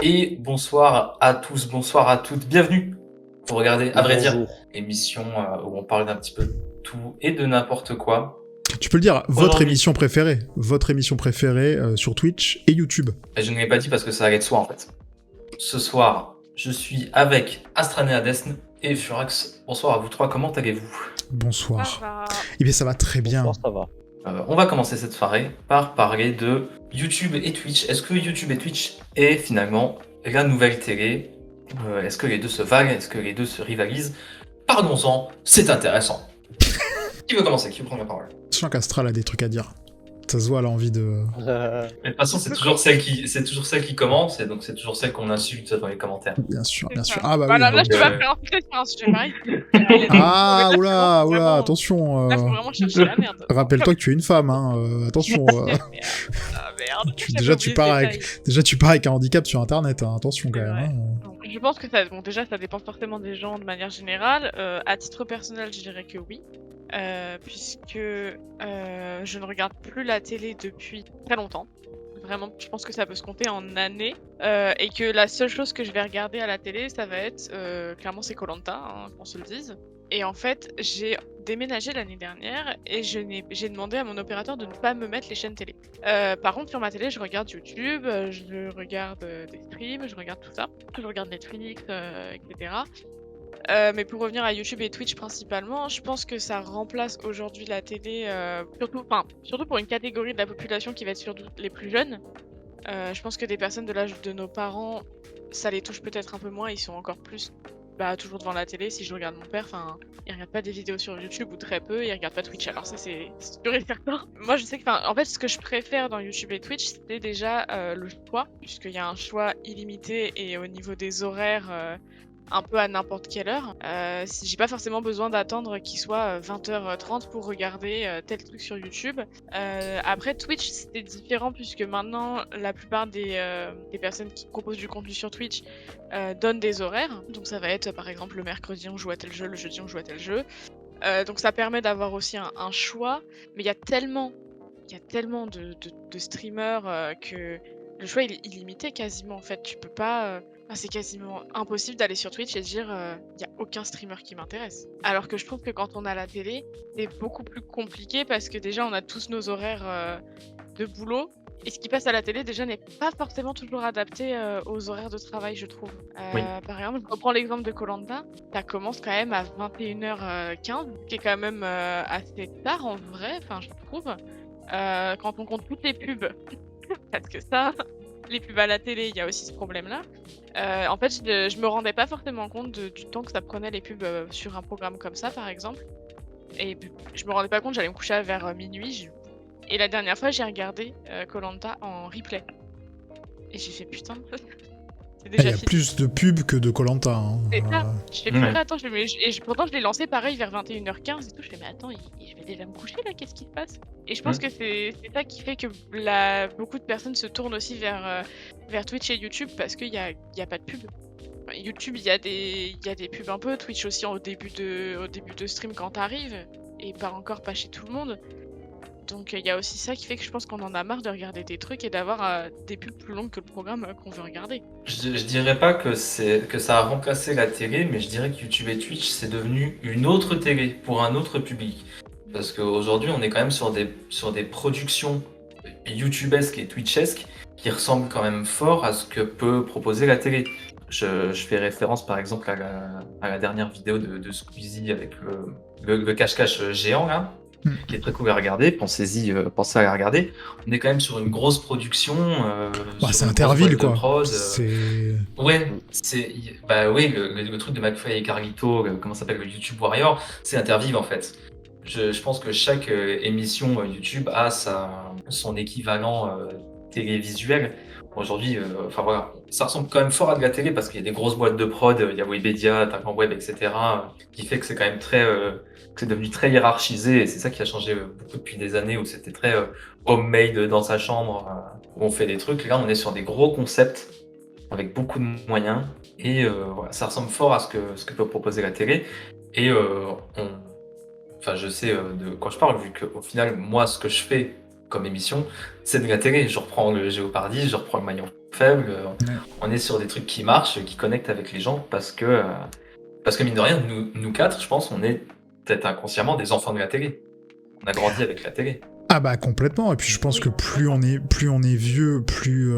Et bonsoir à tous, bonsoir à toutes, bienvenue. Vous regardez, à vrai dire, Bonjour. émission où on parle d'un petit peu de tout et de n'importe quoi. Tu peux le dire, Aujourd'hui, votre émission préférée sur Twitch et YouTube. et je ne l'ai pas dit parce que ça allait de soi en fait. Ce soir, je suis avec Astranéa Desne et Furax. Bonsoir à vous trois, comment allez-vous? Bonsoir. Ça va. Eh bien, ça va très bien. Bonsoir, ça va. On va commencer cette soirée par parler de YouTube et Twitch. Est-ce que YouTube et Twitch est finalement la nouvelle télé? Est-ce que les deux se valent? Est-ce que les deux se rivalisent? Parlons-en, c'est intéressant. Qui veut commencer? Qui veut prendre la parole? Je sens qu'Astral a des trucs à dire. Ça se voit, elle a envie de... Mais de toute façon, c'est toujours celle qui commence, et donc c'est toujours celle qu'on insulte dans les commentaires. Bien sûr, bien C'est sûr. ça. Ah bah Voilà, oui. là, donc, je peux pas faire un sujet sur un sujet pareil. Ah, Là, oula, faut oula, vraiment- attention. Là, faut vraiment chercher la merde. Rappelle-toi que tu es une femme, hein. Attention. Merde. Ah, merde. Déjà, tu pars avec un handicap sur Internet, hein. Attention quand C'est même. vrai. Hein. Donc, je pense que ça, bon, déjà, ça dépend forcément des gens de manière générale. À titre personnel, je dirais que oui. Puisque je ne regarde plus la télé depuis très longtemps. Vraiment, je pense que ça peut se compter en années. Et que la seule chose que je vais regarder à la télé, ça va être, clairement, c'est koh qu'on se le dise. Et en fait, j'ai déménagé l'année dernière et j'ai demandé à mon opérateur de ne pas me mettre les chaînes télé. Par contre, sur ma télé, je regarde YouTube, je regarde des streams, je regarde tout ça. Je regarde Netflix, etc. Mais pour revenir à YouTube et Twitch principalement, je pense que ça remplace aujourd'hui la télé, surtout pour une catégorie de la population qui va être surtout les plus jeunes. Je pense que des personnes de l'âge de nos parents, ça les touche peut-être un peu moins, ils sont encore plus toujours devant la télé. Si je regarde mon père, il regarde pas des vidéos sur YouTube ou très peu, il regarde pas Twitch. Alors ça, c'est sûr et certain. Moi, je sais que, en fait, ce que je préfère dans YouTube et Twitch, c'est déjà le choix, puisqu'il y a un choix illimité et au niveau des horaires, un peu à n'importe quelle heure. J'ai pas forcément besoin d'attendre qu'il soit 20h30 pour regarder tel truc sur YouTube. Après Twitch, c'est différent puisque maintenant la plupart des personnes qui proposent du contenu sur Twitch donnent des horaires. Donc ça va être par exemple le mercredi on joue à tel jeu, le jeudi on joue à tel jeu. Donc ça permet d'avoir aussi un choix. Mais il y a tellement de streamers que le choix il est illimité quasiment en fait. Tu peux pas... c'est quasiment impossible d'aller sur Twitch et de dire il y a aucun streamer qui m'intéresse. Alors que je trouve que quand on a la télé, c'est beaucoup plus compliqué parce que déjà on a tous nos horaires de boulot et ce qui passe à la télé déjà n'est pas forcément toujours adapté aux horaires de travail, je trouve. Oui. Par exemple, je reprends l'exemple de koh ça commence quand même à 21h15, qui est quand même assez tard en vrai, je trouve. Quand on compte toutes les pubs, parce que ça, les pubs à la télé, il y a aussi ce problème-là. En fait, je me rendais pas forcément compte du temps que ça prenait les pubs sur un programme comme ça, par exemple. Et je me rendais pas compte, j'allais me coucher vers minuit. Et la dernière fois, j'ai regardé koh en replay. Et j'ai fait putain, c'est Il déjà y a fini. plus de pubs que de Koh Lanta. Hein. C'est ça. Je fais Ouais. attends, pourtant je l'ai lancé pareil vers 21h15 et tout. Je fais mais attends, je vais déjà me coucher là, qu'est-ce qui se passe? Et je pense que c'est ça qui fait que beaucoup de personnes se tournent aussi vers Twitch et YouTube parce qu'il y a pas de pub. YouTube, il y a des pubs un peu, Twitch aussi au début de stream quand t'arrives, et pas chez tout le monde. Donc il y a aussi ça qui fait que je pense qu'on en a marre de regarder des trucs et d'avoir des pubs plus longues que le programme qu'on veut regarder. Je dirais pas que ça a remplacé la télé, mais je dirais que YouTube et Twitch, c'est devenu une autre télé pour un autre public. Parce qu'aujourd'hui, on est quand même sur des productions YouTubesques et Twitchesques qui ressemblent quand même fort à ce que peut proposer la télé. Je fais référence par exemple à la dernière vidéo de Squeezie avec le cache-cache géant là, qui est très cool à regarder. Pensez à la regarder. On est quand même sur une grosse production. Bah, sur c'est une Interville, grosse boîte de quoi. prod, C'est... Ouais, oui, le truc de McFly et Carlito, comment ça s'appelle, le YouTube Warrior, c'est Intervive en fait. Je pense que chaque émission YouTube a son équivalent télévisuel. Aujourd'hui, voilà, ça ressemble quand même fort à de la télé parce qu'il y a des grosses boîtes de prod, il y a Webedia, Talent Web, etc., qui fait que c'est quand même que c'est devenu très hiérarchisé et c'est ça qui a changé beaucoup depuis des années où c'était très homemade dans sa chambre, où on fait des trucs. Là, on est sur des gros concepts avec beaucoup de moyens et voilà, ça ressemble fort à ce que peut proposer la télé et je sais de quoi je parle vu qu'au final moi ce que je fais comme émission c'est de la télé. Je reprends le Géopardy, je reprends le Maillon faible. Ouais. On est sur des trucs qui marchent, qui connectent avec les gens parce que mine de rien, nous quatre, je pense, on est peut-être inconsciemment des enfants de la télé. On a grandi avec la télé. Ah bah complètement, et puis je pense Oui, que plus on est vieux, plus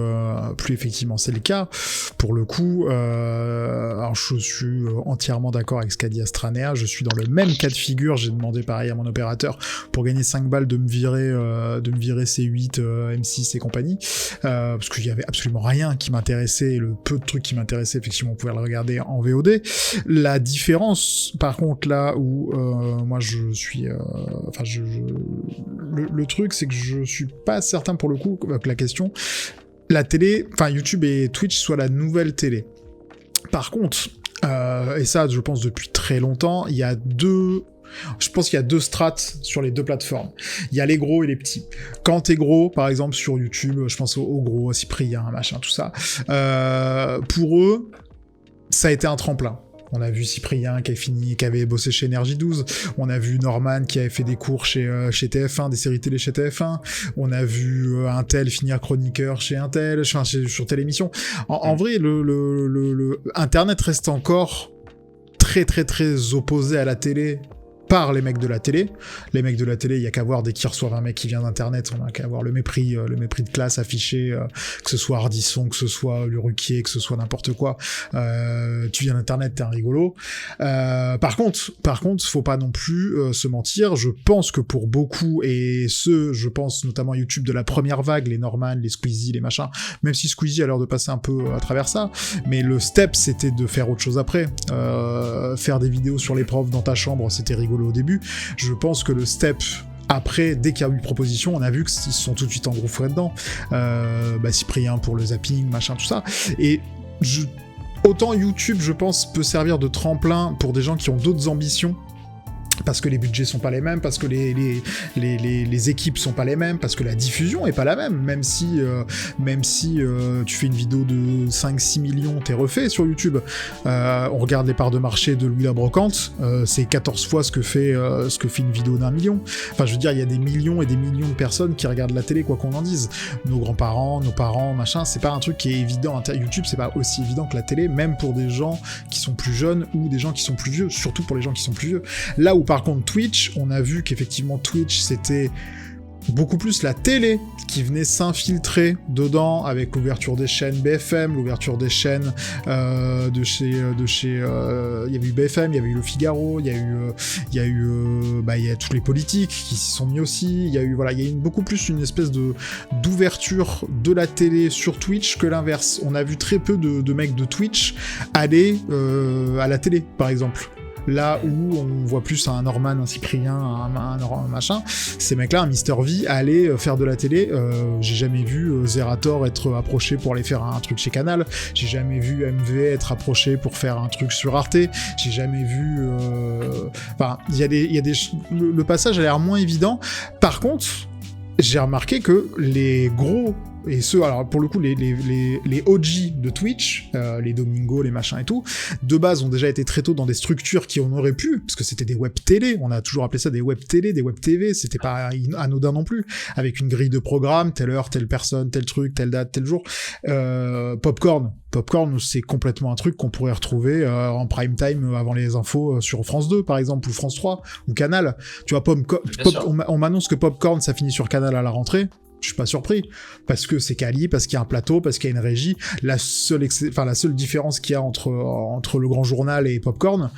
effectivement c'est le cas. Pour le coup, alors je suis entièrement d'accord avec ce qu'a dit Astranea, je suis dans le même cas de figure, j'ai demandé pareil à mon opérateur pour gagner 5 balles de me virer C8, M6 et compagnie, parce qu'il y avait absolument rien qui m'intéressait, et le peu de trucs qui m'intéressaient, effectivement on pouvait le regarder en VOD. La différence, par contre, là où moi je suis... Le truc, c'est que je suis pas certain pour le coup que la question, la télé, enfin YouTube et Twitch soit la nouvelle télé. Par contre, et ça je pense depuis très longtemps, je pense qu'il y a deux strates sur les deux plateformes. Il y a les gros et les petits. Quand t'es gros, par exemple sur YouTube, je pense aux gros, à Cyprien, machin, tout ça, pour eux, ça a été un tremplin. On a vu Cyprien qui avait bossé chez Énergie 12. On a vu Norman qui avait fait des cours chez TF1, des séries télé chez TF1. On a vu un tel finir chroniqueur chez un tel, sur telle émission. En vrai, le Internet reste encore très très très opposé à la télé par les mecs de la télé. Les mecs de la télé, il y a qu'à voir dès qu'ils reçoivent un mec qui vient d'internet, on a qu'à voir le mépris de classe affiché, que ce soit Ardisson, que ce soit le Ruquier, que ce soit n'importe quoi. Tu viens d'internet, t'es un rigolo. Par contre, faut pas non plus se mentir. Je pense que pour beaucoup, et je pense notamment à YouTube de la première vague, les Norman, les Squeezie, les machins, même si Squeezie a l'air de passer un peu à travers ça, mais le step, c'était de faire autre chose après. Faire des vidéos sur les profs dans ta chambre, c'était rigolo au début. Je pense que le step après, dès qu'il y a eu proposition, on a vu qu'ils se sont tout de suite engouffrés dedans. Cyprien pour le zapping, machin, tout ça. Et autant YouTube, je pense, peut servir de tremplin pour des gens qui ont d'autres ambitions, parce que les budgets sont pas les mêmes, parce que les équipes sont pas les mêmes, parce que la diffusion est pas la même, même si tu fais une vidéo de 5-6 millions, t'es refait sur YouTube. On regarde les parts de marché de Louis la Brocante, c'est 14 fois ce que fait une vidéo d'1 million. Enfin, je veux dire, il y a des millions et des millions de personnes qui regardent la télé, quoi qu'on en dise. Nos grands-parents, nos parents, machin, c'est pas un truc qui est évident. YouTube, c'est pas aussi évident que la télé, même pour des gens qui sont plus jeunes ou des gens qui sont plus vieux, surtout pour les gens qui sont plus vieux. Là où par contre Twitch, on a vu qu'effectivement Twitch c'était beaucoup plus la télé qui venait s'infiltrer dedans avec l'ouverture des chaînes BFM, l'ouverture des chaînes il y avait eu BFM, il y avait eu Le Figaro, il y a tous les politiques qui s'y sont mis aussi, il y a beaucoup plus une espèce d'ouverture de la télé sur Twitch que l'inverse. On a vu très peu de mecs de Twitch aller à la télé, par exemple. Là où on voit plus un Norman, un Cyprien, un machin, ces mecs-là, un Mr V, aller faire de la télé. J'ai jamais vu Zerator être approché pour aller faire un truc chez Canal. J'ai jamais vu MV être approché pour faire un truc sur Arte. J'ai jamais vu... Enfin, le passage a l'air moins évident. Par contre, j'ai remarqué que les gros... Et alors pour le coup, les OG de Twitch, les Domingo, les machins et tout, de base ont déjà été très tôt dans des structures qui en auraient pu, parce que c'était des web télé, on a toujours appelé ça des web télé, des web TV, c'était pas anodin non plus, avec une grille de programme, telle heure, telle personne, tel truc, telle date, tel jour. Popcorn, c'est complètement un truc qu'on pourrait retrouver en prime time avant les infos sur France 2 par exemple, ou France 3, ou Canal. Tu vois, on m'annonce que Popcorn ça finit sur Canal à la rentrée. Je suis pas surpris, parce que c'est quali, parce qu'il y a un plateau, parce qu'il y a une régie. La seule différence qu'il y a entre le Grand Journal et Popcorn,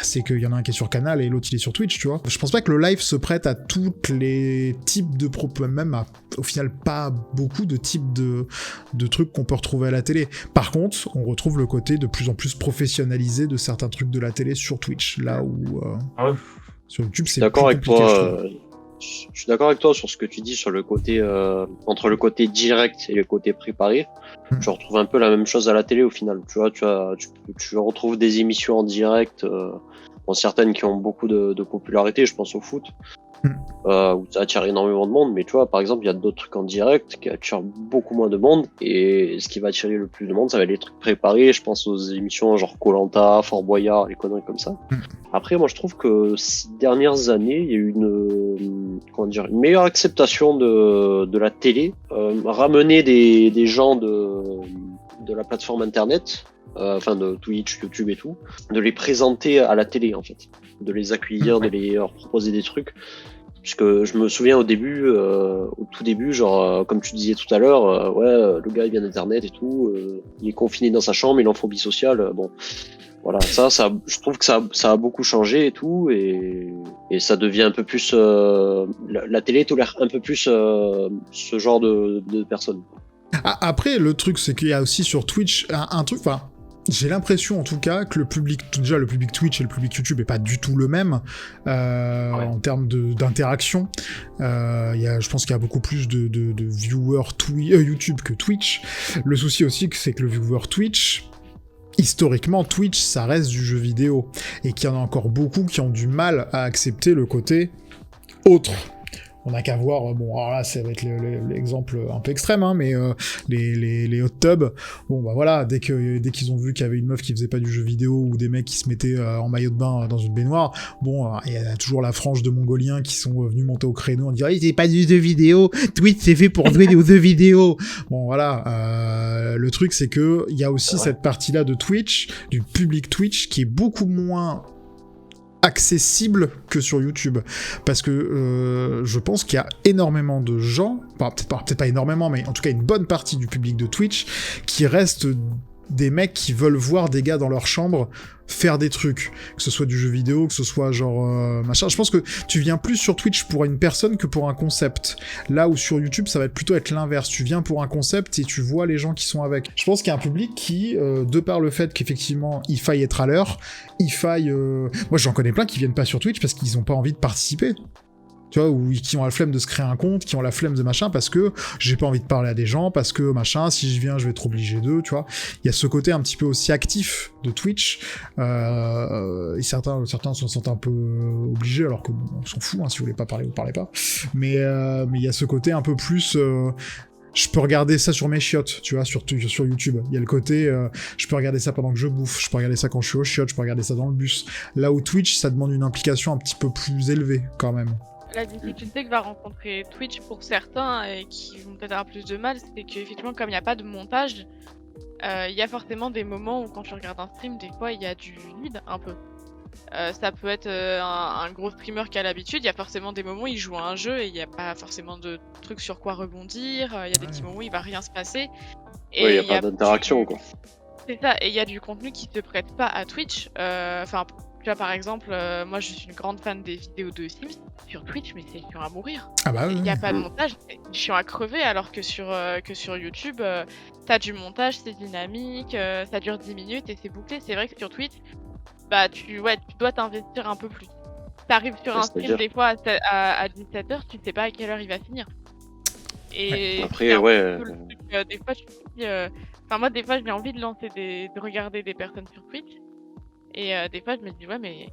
c'est qu'il y en a un qui est sur Canal et l'autre il est sur Twitch, tu vois. Je pense pas que le live se prête à tous les types de propos, même à, au final, pas beaucoup de types de trucs qu'on peut retrouver à la télé. Par contre, on retrouve le côté de plus en plus professionnalisé de certains trucs de la télé sur Twitch, là où sur YouTube c'est plus compliqué. Je suis d'accord avec toi sur ce que tu dis sur le côté entre le côté direct et le côté préparé. Je retrouve un peu la même chose à la télé au final. Tu vois, tu retrouves des émissions en direct, certaines qui ont beaucoup de popularité. Je pense au foot, où ça attire énormément de monde. Mais tu vois, par exemple, il y a d'autres trucs en direct qui attirent beaucoup moins de monde. Et ce qui va attirer le plus de monde, ça va être les trucs préparés. Je pense aux émissions genre Koh-Lanta, Fort Boyard, les conneries comme ça. Après, moi, je trouve que ces dernières années, il y a eu une meilleure acceptation de la télé. Ramener des gens de la plateforme internet, enfin de Twitch, YouTube et tout, de les présenter à la télé en fait, de les accueillir, de leur proposer des trucs. Puisque je me souviens au tout début, genre comme tu disais tout à l'heure, le gars il vient d'internet et tout, il est confiné dans sa chambre, il est en phobie sociale, bon. Voilà, ça, je trouve que ça a beaucoup changé et tout, et ça devient un peu plus, la télé tolère un peu plus ce genre de personnes. Après, le truc, c'est qu'il y a aussi sur Twitch un truc, enfin, j'ai l'impression en tout cas que le public Twitch et le public YouTube est pas du tout le même en termes d'interaction. Je pense qu'il y a beaucoup plus de viewers YouTube que Twitch. Le souci aussi, c'est que le viewer Twitch, historiquement, Twitch, ça reste du jeu vidéo. Et qu'il y en a encore beaucoup qui ont du mal à accepter le côté autre. On n'a qu'à voir, bon, alors là, ça va être l'exemple un peu extrême, hein, mais les hot tubs, bon, bah voilà, dès qu'ils ont vu qu'il y avait une meuf qui faisait pas du jeu vidéo ou des mecs qui se mettaient en maillot de bain dans une baignoire, bon, il y a toujours la frange de Mongoliens qui sont venus monter au créneau en disant « c'est pas du jeu vidéo, Twitch c'est fait pour jouer aux jeux vidéo !» Bon, voilà, le truc c'est que il y a aussi cette partie-là de Twitch, du public Twitch, qui est beaucoup moins accessible que sur YouTube, parce que je pense qu'il y a énormément de gens, peut-être pas énormément, mais en tout cas une bonne partie du public de Twitch qui reste des mecs qui veulent voir des gars dans leur chambre faire des trucs, que ce soit du jeu vidéo, que ce soit genre machin. Je pense que tu viens plus sur Twitch pour une personne que pour un concept. Là où sur YouTube, ça va plutôt être l'inverse. Tu viens pour un concept et tu vois les gens qui sont avec. Je pense qu'il y a un public qui, de par le fait qu'effectivement, il faille être à l'heure, moi j'en connais plein qui viennent pas sur Twitch parce qu'ils ont pas envie de participer. Tu vois, ou qui ont la flemme de se créer un compte, qui ont la flemme de machin, parce que j'ai pas envie de parler à des gens, parce que machin, si je viens, je vais être obligé d'eux, tu vois. Il y a ce côté un petit peu aussi actif de Twitch, et certains se sentent un peu obligés, alors que bon, on s'en fout, hein, si vous voulez pas parler, vous parlez pas. Mais il y a ce côté un peu plus... je peux regarder ça sur mes chiottes, tu vois, sur YouTube. Il y a le côté, je peux regarder ça pendant que je bouffe, je peux regarder ça quand je suis aux chiottes, je peux regarder ça dans le bus. Là où Twitch, ça demande une implication un petit peu plus élevée, quand même. La difficulté que va rencontrer Twitch pour certains et qui vont peut-être avoir plus de mal, c'est qu'effectivement, comme il n'y a pas de montage, il y a forcément des moments où quand tu regardes un stream, des fois il y a du vide un peu. Ça peut être un gros streamer qui a l'habitude, il y a forcément des moments où il joue à un jeu et il n'y a pas forcément de trucs sur quoi rebondir, il y a des petits moments où il va rien se passer. Et il n'y a pas d'interaction, quoi. C'est ça, et il y a du contenu qui se prête pas à Twitch. Enfin, tu vois, par exemple, moi je suis une grande fan des vidéos de Sims sur Twitch, mais c'est chiant à mourir. Ah bah oui. Il n'y a pas de montage, c'est chiant à crever, alors que sur YouTube, t'as du montage, c'est dynamique, ça dure 10 minutes et c'est bouclé. C'est vrai que sur Twitch, bah tu dois t'investir un peu plus. T'arrives sur un stream des fois à 17h, tu sais pas à quelle heure il va finir. Et après, des fois, je me dis, enfin moi des fois j'ai envie de regarder des personnes sur Twitch. Et des fois, je me dis, ouais, mais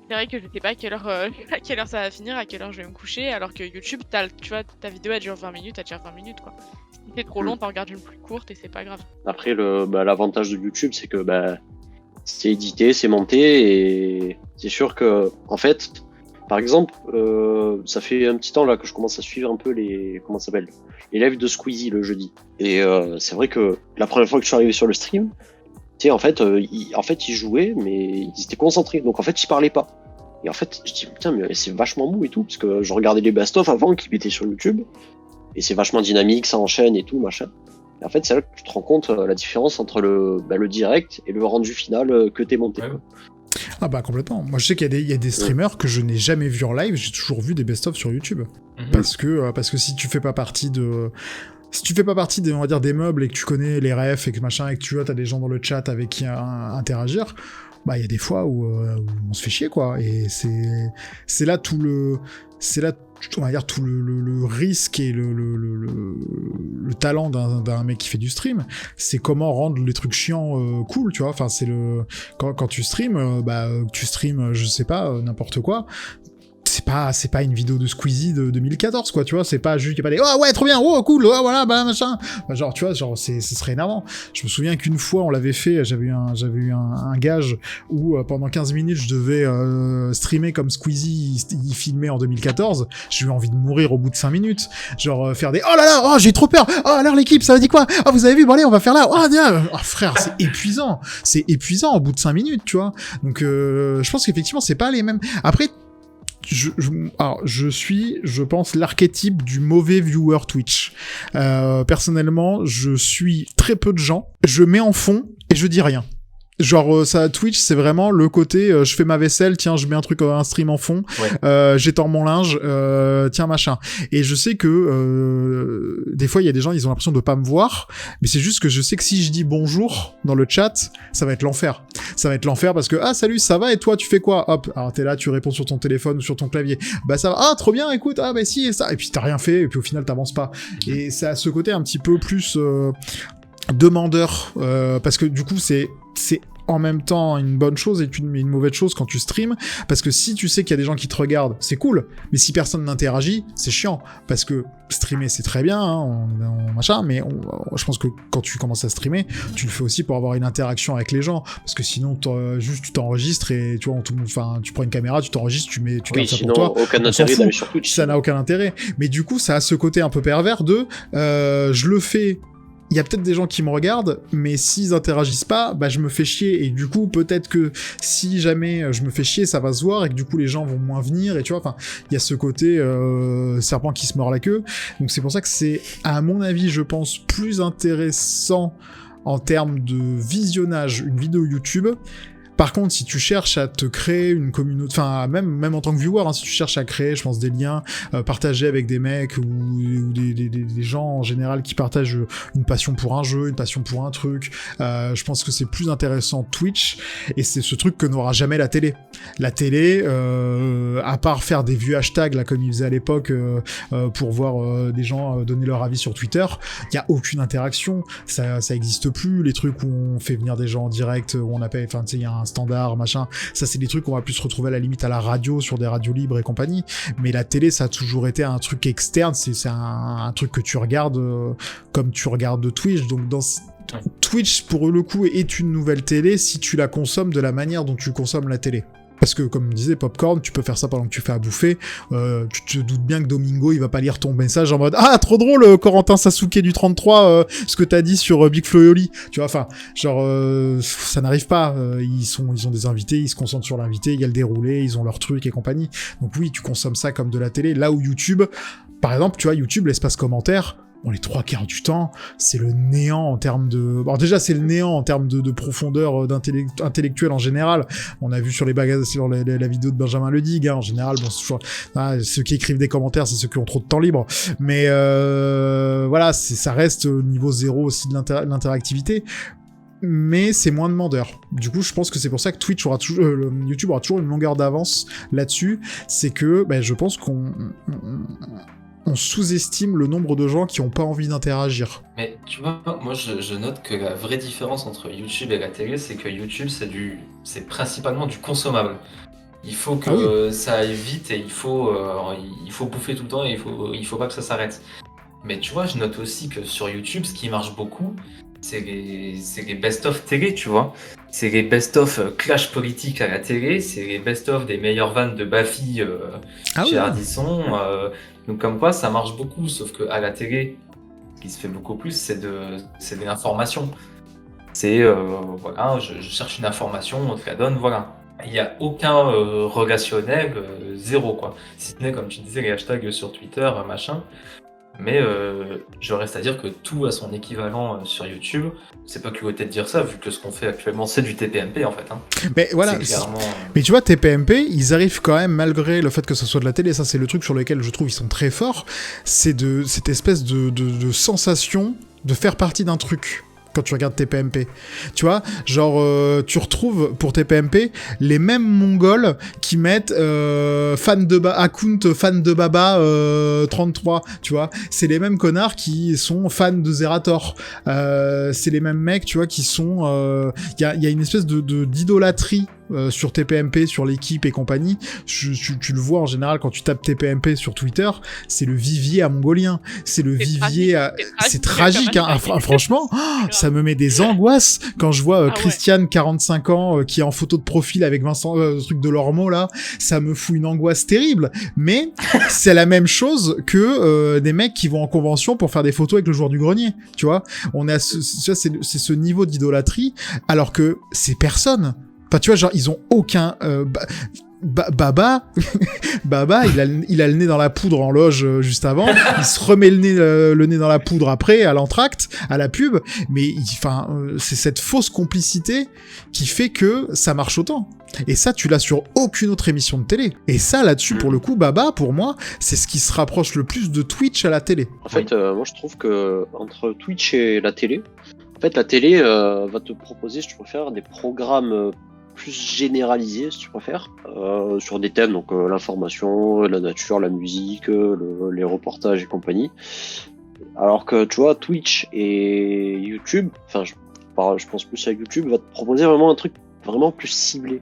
c'est vrai que je sais pas à quelle heure ça va finir, à quelle heure je vais me coucher, alors que YouTube, tu vois, ta vidéo, elle dure 20 minutes, elle dure 20 minutes, quoi. Si c'est trop long, t'en regardes une plus courte et c'est pas grave. Après, l'avantage de YouTube, c'est que c'est édité, c'est monté, et c'est sûr que, en fait, par exemple, ça fait un petit temps là que je commence à suivre un peu les lives de Squeezie le jeudi. Et c'est vrai que la première fois que je suis arrivé sur le stream, en fait, il jouait, mais il était concentré. Donc, en fait, il parlait pas. Et en fait, je dis, putain, mais c'est vachement mou et tout, parce que je regardais les best-of avant qui mettaient sur YouTube. Et c'est vachement dynamique, ça enchaîne et tout, machin. Et en fait, c'est là que tu te rends compte la différence entre le direct et le rendu final que t'es monté. Ouais. Ah bah complètement. Moi, je sais qu'il y a des streamers que je n'ai jamais vus en live, j'ai toujours vu des best-of sur YouTube. Parce que si tu fais pas partie de... Si tu fais pas partie des, on va dire, des meubles et que tu connais les refs et que machin et que tu vois, t'as des gens dans le chat avec qui interagir, bah il y a des fois où on se fait chier, quoi. Et c'est là tout le risque et le talent d'un mec qui fait du stream, c'est comment rendre les trucs chiants cool, tu vois. Enfin, c'est quand tu stream, tu stream, je sais pas, n'importe quoi. c'est pas une vidéo de Squeezie de 2014, quoi, tu vois, c'est pas juste, y a pas des, oh ouais, trop bien, oh cool, oh voilà, bah machin. Bah, genre, tu vois, genre, ce serait énervant. Je me souviens qu'une fois, on l'avait fait, j'avais eu un gage où pendant 15 minutes, je devais streamer comme Squeezie, il filmait en 2014. J'ai eu envie de mourir au bout de 5 minutes. Genre, faire des, oh là là, oh, j'ai trop peur, oh, alors l'équipe, ça veut dire quoi? Oh, vous avez vu, bon allez, on va faire là, oh, tiens, oh, frère, c'est épuisant au bout de 5 minutes, tu vois. Donc, je pense qu'effectivement, c'est pas les mêmes. Après, je suis, je pense, l'archétype du mauvais viewer Twitch. Personnellement, je suis très peu de gens, je mets en fond et je dis rien. Genre ça Twitch c'est vraiment le côté je fais ma vaisselle, tiens je mets un stream en fond, j'étends mon linge, tiens machin. Et je sais que des fois il y a des gens ils ont l'impression de pas me voir, mais c'est juste que je sais que si je dis bonjour dans le chat, ça va être l'enfer. Ça va être l'enfer parce que ah salut ça va et toi tu fais quoi? Hop, alors t'es là tu réponds sur ton téléphone ou sur ton clavier. Bah ça va, ah trop bien écoute, ah bah si et ça et puis t'as rien fait et puis au final t'avances pas. Et ça a ce côté un petit peu plus demandeur parce que du coup c'est en même temps une bonne chose et une mauvaise chose quand tu streams, parce que si tu sais qu'il y a des gens qui te regardent, c'est cool, mais si personne n'interagit, c'est chiant, parce que streamer c'est très bien, hein, machin, mais je pense que quand tu commences à streamer, tu le fais aussi pour avoir une interaction avec les gens, parce que sinon juste tu t'enregistres et tu vois, tu prends une caméra, tu t'enregistres, tu gardes ça pour toi, aucun intérêt d'aller sur Twitch. Ça n'a aucun intérêt, mais du coup ça a ce côté un peu pervers de je le fais. Il y a peut-être des gens qui me regardent, mais s'ils interagissent pas, bah je me fais chier. Et du coup, peut-être que si jamais je me fais chier, ça va se voir et que du coup les gens vont moins venir. Et tu vois, enfin, il y a ce côté serpent qui se mord la queue. Donc c'est pour ça que c'est, à mon avis, je pense, plus intéressant en termes de visionnage une vidéo YouTube. Par contre, si tu cherches à te créer une communauté, enfin même en tant que viewer, hein, si tu cherches à créer, je pense, des liens partagés avec des mecs ou des gens en général qui partagent une passion pour un jeu, une passion pour un truc, je pense que c'est plus intéressant Twitch, et c'est ce truc que n'aura jamais la télé. La télé, à part faire des vieux hashtags là comme ils faisaient à l'époque pour voir des gens donner leur avis sur Twitter, il y a aucune interaction, ça existe plus. Les trucs où on fait venir des gens en direct, où on appelle, enfin tu sais, il y a un standard, machin. Ça, c'est des trucs qu'on va plus retrouver à la limite à la radio, sur des radios libres et compagnie. Mais la télé, ça a toujours été un truc externe. C'est un truc que tu regardes comme tu regardes Twitch. Donc, Twitch, pour le coup, est une nouvelle télé si tu la consommes de la manière dont tu consommes la télé. Parce que, comme disait Popcorn, tu peux faire ça pendant que tu fais à bouffer. Tu te doutes bien que Domingo, il va pas lire ton message en mode « Ah, trop drôle, Corentin Sasuke du 33, ce que t'as dit sur Big Flo et Oli. » Tu vois, enfin, genre, ça n'arrive pas. Ils ont des invités, ils se concentrent sur l'invité, il y a le déroulé, ils ont leur truc et compagnie. Donc oui, tu consommes ça comme de la télé. Là où YouTube, par exemple, tu vois, YouTube, l'espace commentaire, les 3/4 du temps, c'est le néant en termes de... Alors déjà, c'est le néant en termes de profondeur intellectuelle en général. On a vu sur la vidéo de Benjamin Ledig, hein, en général, bon, ceux qui écrivent des commentaires, c'est ceux qui ont trop de temps libre. Mais voilà, ça reste au niveau zéro aussi de l'interactivité. Mais c'est moins demandeur. Du coup, je pense que c'est pour ça que Twitch aura toujours, YouTube aura toujours une longueur d'avance là-dessus. C'est que, je pense on sous-estime le nombre de gens qui ont pas envie d'interagir. Mais tu vois, moi je note que la vraie différence entre YouTube et la télé, c'est que YouTube c'est principalement du consommable. Il faut que ça aille vite et il faut bouffer tout le temps et il faut pas que ça s'arrête. Mais tu vois, je note aussi que sur YouTube, ce qui marche beaucoup, c'est les best-of télé, tu vois. C'est les best-of clash politique à la télé, c'est les best-of des meilleures vannes de Baffy chez Ardisson. Donc comme quoi, ça marche beaucoup, sauf que à la télé, ce qui se fait beaucoup plus, c'est de l'information. C'est, voilà, je cherche une information, on te la donne, voilà. Il n'y a aucun relationnel, zéro, quoi. Si ce n'est, comme tu disais, les hashtags sur Twitter, machin. Mais je reste à dire que tout a son équivalent sur YouTube. C'est pas cruauté de dire ça, vu que ce qu'on fait actuellement, c'est du TPMP en fait. Hein. Mais voilà. Clairement... Mais tu vois, TPMP, ils arrivent quand même, malgré le fait que ce soit de la télé, ça c'est le truc sur lequel je trouve ils sont très forts, c'est de cette espèce de sensation de faire partie d'un truc. Quand tu regardes TPMP, tu vois, genre tu retrouves pour TPMP les mêmes Mongols qui mettent account fan de Baba 33, tu vois, c'est les mêmes connards qui sont fans de Zerator, c'est les mêmes mecs, tu vois, qui sont, il y a une espèce de d'idolâtrie sur TPMP, sur l'équipe et compagnie, tu le vois en général quand tu tapes TPMP sur Twitter, c'est le vivier à mongolien, c'est le vivier c'est tragique, hein. Franchement, ça me met des angoisses quand je vois Christiane, 45 ans, qui est en photo de profil avec Vincent, truc de Lormeau là, ça me fout une angoisse terrible, mais c'est la même chose que des mecs qui vont en convention pour faire des photos avec le joueur du grenier, tu vois. On est à c'est ce niveau d'idolâtrie, alors que c'est personne. Enfin, tu vois, genre, ils ont aucun... Baba, Baba, il a le nez dans la poudre en loge juste avant, il se remet le nez dans la poudre après, à l'entracte, à la pub, mais c'est cette fausse complicité qui fait que ça marche autant. Et ça, tu l'as sur aucune autre émission de télé. Et ça, là-dessus, pour le coup, Baba, pour moi, c'est ce qui se rapproche le plus de Twitch à la télé. En fait, moi, je trouve que entre Twitch et la télé, en fait, la télé va te proposer, si tu préfères, des programmes plus généralisés, si tu préfères, sur des thèmes, donc l'information, la nature, la musique, les reportages et compagnie. Alors que, tu vois, Twitch et YouTube, enfin, je pense plus à YouTube, va te proposer vraiment un truc vraiment plus ciblé,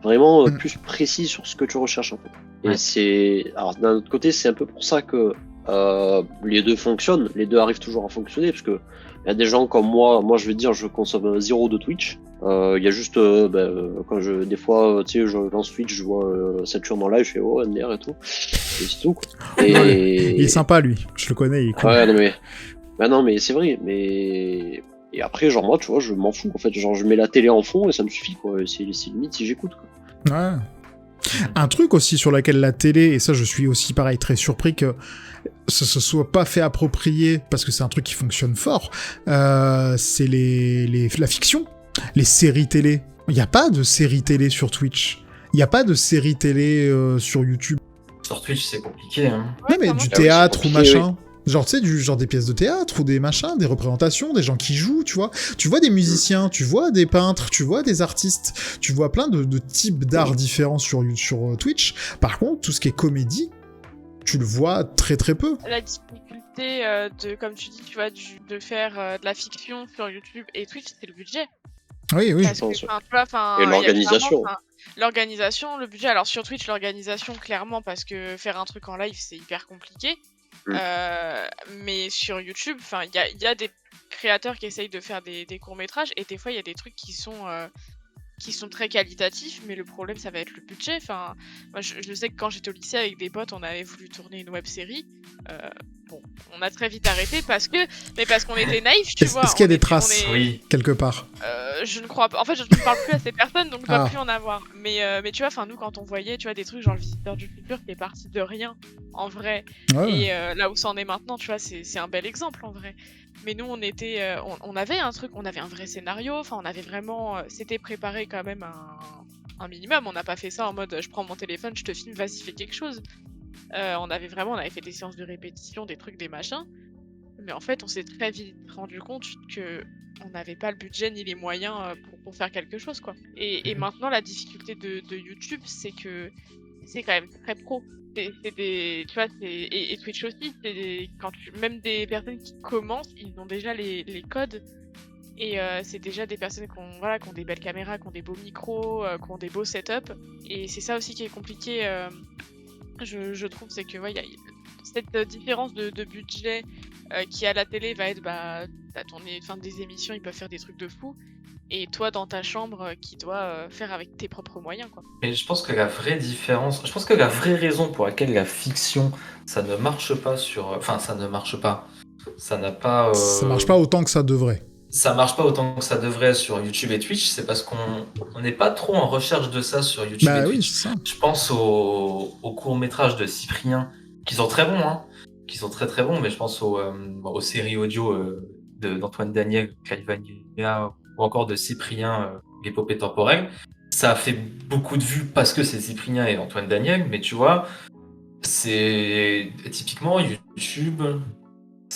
vraiment plus précis sur ce que tu recherches, en fait. Et alors, d'un autre côté, c'est un peu pour ça que les deux fonctionnent, les deux arrivent toujours à fonctionner, parce que il y a des gens comme moi, je veux dire, je consomme 0 de Twitch. Il y a juste, quand des fois, tu sais, je lance Twitch, je vois Saturn en live, je fais oh, MDR et tout. Et c'est tout, quoi. Et... il est sympa, lui. Je le connais, il est cool. Ouais, non, mais c'est vrai, et après, genre, moi, tu vois, je m'en fous, en fait. Genre, je mets la télé en fond et ça me suffit, quoi. C'est limite si j'écoute, quoi. Ouais. Un truc aussi sur lequel la télé, et ça je suis aussi pareil très surpris que ce se soit pas fait approprier, parce que c'est un truc qui fonctionne fort, c'est la fiction, les séries télé. Il n'y a pas de séries télé sur Twitch, il n'y a pas de séries télé sur YouTube. Sur Twitch, c'est compliqué, hein. Ouais, mais du théâtre ou machin. Genre, tu sais, genre des pièces de théâtre ou des machins, des représentations, des gens qui jouent, tu vois. Tu vois des musiciens, tu vois des peintres, tu vois des artistes, tu vois plein de types d'art différents sur Twitch. Par contre, tout ce qui est comédie, tu le vois très très peu. La difficulté comme tu dis, tu vois, de faire de la fiction sur YouTube et Twitch, c'est le budget. Oui. Parce que, tu vois, et l'organisation. L'organisation, le budget. Alors sur Twitch, l'organisation, clairement, parce que faire un truc en live, c'est hyper compliqué. Mais sur YouTube, il y a des créateurs qui essayent de faire des courts-métrages, et des fois, il y a des trucs qui sont très qualitatifs, mais le problème, ça va être le budget. Enfin, moi, je sais que quand j'étais au lycée avec des potes, on avait voulu tourner une web-série. Bon, on a très vite arrêté parce qu'on était naïfs, tu vois. Est-ce qu'il y a des traces quelque part? Je ne crois pas. En fait, je ne parle plus à ces personnes, donc je ne dois plus en avoir. Mais tu vois, nous, quand on voyait, tu vois, des trucs genre le visiteur du futur qui est parti de rien, en vrai, et là où ça en est maintenant, tu vois, c'est un bel exemple, en vrai. Mais nous, on était, on avait un truc, on avait un vrai scénario. Enfin, on avait vraiment, c'était préparé quand même un minimum. On n'a pas fait ça en mode, je prends mon téléphone, je te filme, vas-y, fais quelque chose. On avait fait des séances de répétition, des trucs, des machins. Mais en fait, on s'est très vite rendu compte que on n'avait pas le budget ni les moyens pour faire quelque chose, quoi. Et maintenant, la difficulté de YouTube, c'est que c'est quand même très pro. C'est des, tu vois, et Twitch aussi, même des personnes qui commencent, ils ont déjà les codes. Et c'est déjà des personnes qui ont des belles caméras, qui ont des beaux micros, qui ont des beaux setups. Et c'est ça aussi qui est compliqué, je trouve, c'est que y a cette différence de budget qui à la télé va être, t'as des émissions, ils peuvent faire des trucs de fou. Et toi, dans ta chambre, qui dois faire avec tes propres moyens, quoi. Et je pense que la vraie raison pour laquelle la fiction, ça ne marche pas ça ne marche pas. Ça n'a pas... Ça marche pas autant que ça devrait. Ça marche pas autant que ça devrait sur YouTube et Twitch, c'est parce qu'on n'est pas trop en recherche de ça sur YouTube et Twitch. Oui, c'est ça. Je pense au court-métrage de Cyprien, qui sont très bons, hein, qui sont très très bons, mais je pense aux séries audio d'Antoine Daniel, Calvania, ou encore de Cyprien, l'épopée temporelle. Ça a fait beaucoup de vues parce que c'est Cyprien et Antoine Daniel, mais tu vois, c'est typiquement YouTube,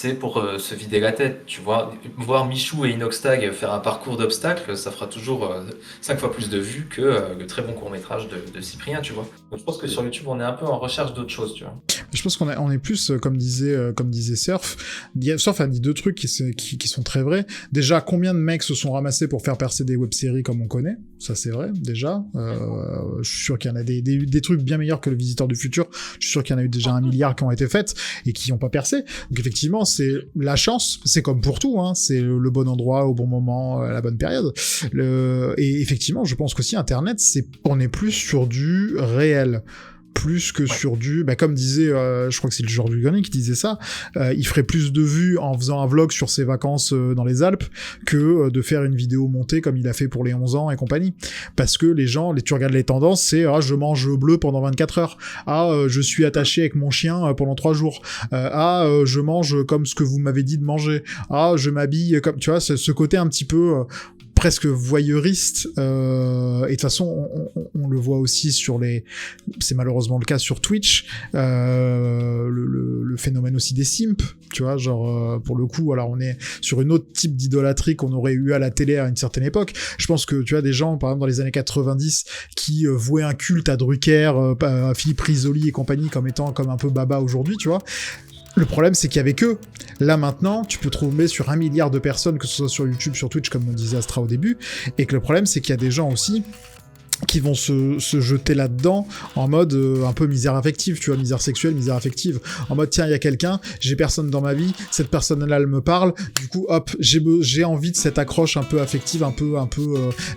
c'est pour se vider la tête, tu vois. Voir Michou et Inoxtag faire un parcours d'obstacles, ça fera toujours 5 fois plus de vues que le très bon court-métrage de Cyprien, tu vois. Donc je pense que sur YouTube, on est un peu en recherche d'autre chose, tu vois. Je pense qu'on est plus, comme disait Surf. Surf a dit deux trucs qui sont très vrais. Déjà, combien de mecs se sont ramassés pour faire percer des web-séries comme on connaît? Ça, c'est vrai, déjà. Je suis sûr qu'il y en a des trucs bien meilleurs que Le Visiteur du Futur. Je suis sûr qu'il y en a eu déjà 1 milliard qui ont été faites et qui n'ont pas percé. Donc effectivement, c'est la chance. C'est comme pour tout, hein. C'est le bon endroit, au bon moment, à la bonne période. Et effectivement, je pense qu'aussi Internet, on est plus sur du réel. Plus que sur du, comme disait, je crois que c'est le Georges Hugonet qui disait ça, il ferait plus de vues en faisant un vlog sur ses vacances dans les Alpes que de faire une vidéo montée comme il a fait pour les 11 ans et compagnie. Parce que les gens, tu regardes les tendances, c'est je mange bleu pendant 24 heures, je suis attaché avec mon chien pendant 3 jours, je mange comme ce que vous m'avez dit de manger, je m'habille comme, tu vois, ce côté un petit peu presque voyeuriste, et de toute façon on le voit aussi c'est malheureusement le cas sur Twitch, le phénomène aussi des simps, tu vois, genre pour le coup, alors on est sur une autre type d'idolâtrie qu'on aurait eu à la télé à une certaine époque. Je pense que tu as des gens, par exemple dans les années 90, qui vouaient un culte à Drucker, à Philippe Risoli et compagnie comme étant comme un peu baba aujourd'hui, tu vois. Le problème, c'est qu'il y avait que. Là, maintenant, tu peux trouver sur 1 milliard de personnes, que ce soit sur YouTube, sur Twitch, comme on disait Astra au début, et que le problème, c'est qu'il y a des gens aussi qui vont se jeter là-dedans en mode un peu misère affective, tu vois, misère sexuelle, misère affective, en mode tiens, il y a quelqu'un, j'ai personne dans ma vie, cette personne-là elle me parle, du coup hop, j'ai envie de cette accroche un peu affective, il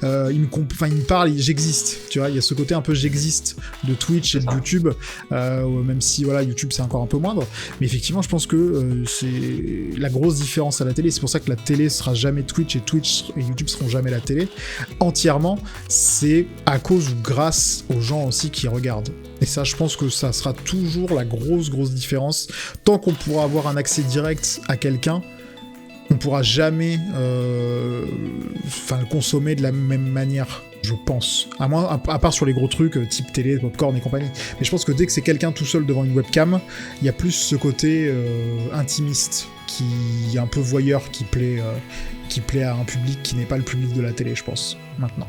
me parle, j'existe, tu vois, il y a ce côté un peu j'existe de Twitch et de YouTube, même si voilà, YouTube c'est encore un peu moindre, mais effectivement je pense que c'est la grosse différence à la télé, c'est pour ça que la télé sera jamais Twitch et YouTube seront jamais la télé entièrement, c'est à cause ou grâce aux gens aussi qui regardent. Et ça, je pense que ça sera toujours la grosse différence. Tant qu'on pourra avoir un accès direct à quelqu'un, on pourra jamais le consommer de la même manière, je pense. À part sur les gros trucs, type télé, popcorn et compagnie. Mais je pense que dès que c'est quelqu'un tout seul devant une webcam, il y a plus ce côté intimiste, qui est un peu voyeur, qui plaît à un public qui n'est pas le public de la télé, je pense, maintenant.